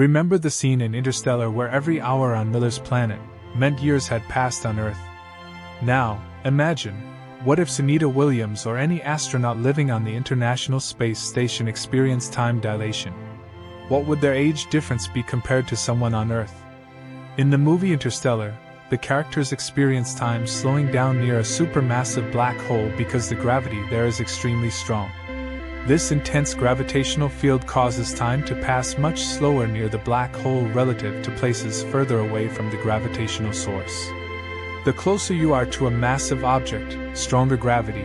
Remember the scene in Interstellar where every hour on Miller's planet meant years had passed on Earth? Now, imagine, what if Sunita Williams or any astronaut living on the International Space Station experienced time dilation? What would their age difference be compared to someone on Earth? In the movie Interstellar, the characters experience time slowing down near a supermassive black hole because the gravity there is extremely strong. This intense gravitational field causes time to pass much slower near the black hole relative to places further away from the gravitational source. The closer you are to a massive object, stronger gravity,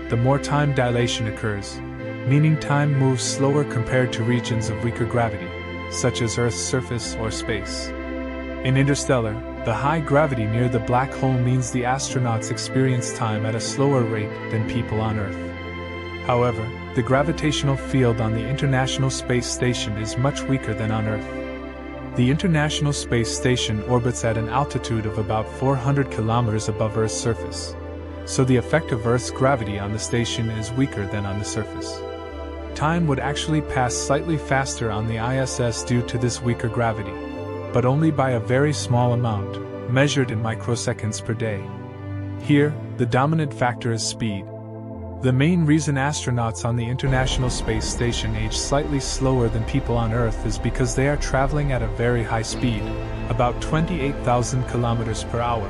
the more time dilation occurs, meaning time moves slower compared to regions of weaker gravity, such as Earth's surface or space. In Interstellar, the high gravity near the black hole means the astronauts experience time at a slower rate than people on Earth. However, the gravitational field on the International Space Station is much weaker than on Earth. The International Space Station orbits at an altitude of about 400 kilometers above Earth's surface, so the effect of Earth's gravity on the station is weaker than on the surface. Time would actually pass slightly faster on the ISS due to this weaker gravity, but only by a very small amount, measured in microseconds per day. Here, the dominant factor is speed. The main reason astronauts on the International Space Station age slightly slower than people on Earth is because they are traveling at a very high speed, about 28,000 kilometers per hour.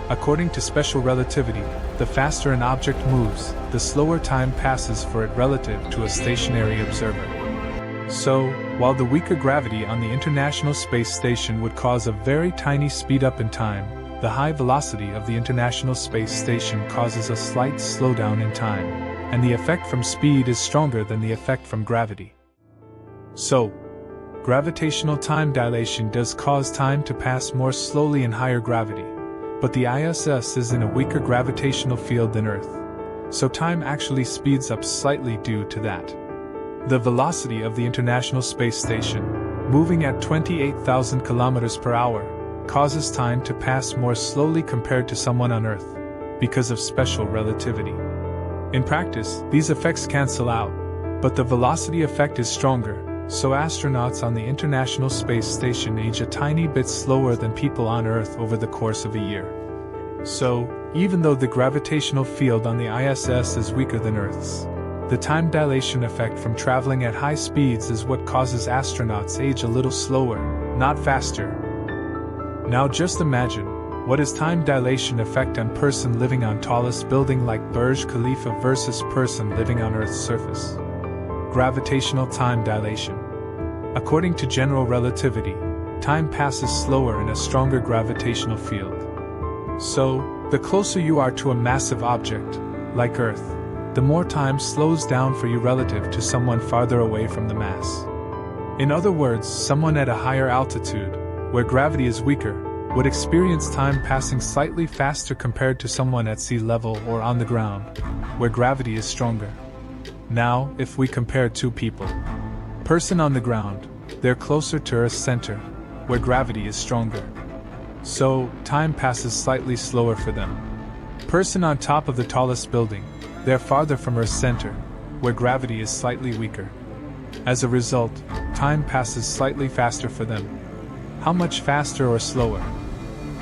According to special relativity, the faster an object moves, the slower time passes for it relative to a stationary observer. So, while the weaker gravity on the International Space Station would cause a very tiny speed up in time, the high velocity of the International Space Station causes a slight slowdown in time, and the effect from speed is stronger than the effect from gravity. So, gravitational time dilation does cause time to pass more slowly in higher gravity, but the ISS is in a weaker gravitational field than Earth, so time actually speeds up slightly due to that. The velocity of the International Space Station, moving at 28,000 kilometers per hour, causes time to pass more slowly compared to someone on Earth, because of special relativity. In practice, these effects cancel out, but the velocity effect is stronger, so astronauts on the International Space Station age a tiny bit slower than people on Earth over the course of a year. So, even though the gravitational field on the ISS is weaker than Earth's, the time dilation effect from traveling at high speeds is what causes astronauts age a little slower, not faster. Now just imagine, what is time dilation effect on person living on tallest building like Burj Khalifa versus person living on Earth's surface? Gravitational time dilation. According to general relativity, time passes slower in a stronger gravitational field. So, the closer you are to a massive object, like Earth, the more time slows down for you relative to someone farther away from the mass. In other words, someone at a higher altitude, where gravity is weaker, would experience time passing slightly faster compared to someone at sea level or on the ground, where gravity is stronger. Now, if we compare two people. Person on the ground, they're closer to Earth's center, where gravity is stronger. So, time passes slightly slower for them. Person on top of the tallest building, they're farther from Earth's center, where gravity is slightly weaker. As a result, time passes slightly faster for them. How much faster or slower?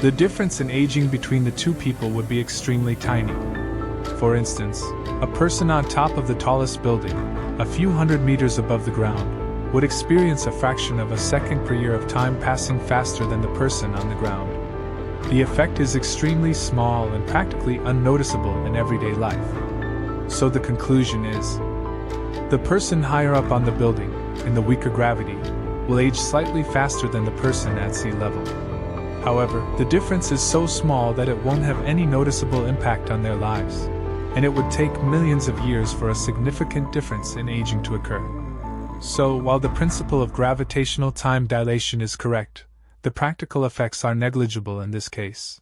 The difference in aging between the two people would be extremely tiny. For instance, a person on top of the tallest building, a few hundred meters above the ground, would experience a fraction of a second per year of time passing faster than the person on the ground. The effect is extremely small and practically unnoticeable in everyday life. So the conclusion is, the person higher up on the building, in the weaker gravity, will age slightly faster than the person at sea level. However, the difference is so small that it won't have any noticeable impact on their lives, and it would take millions of years for a significant difference in aging to occur. So, while the principle of gravitational time dilation is correct, the practical effects are negligible in this case.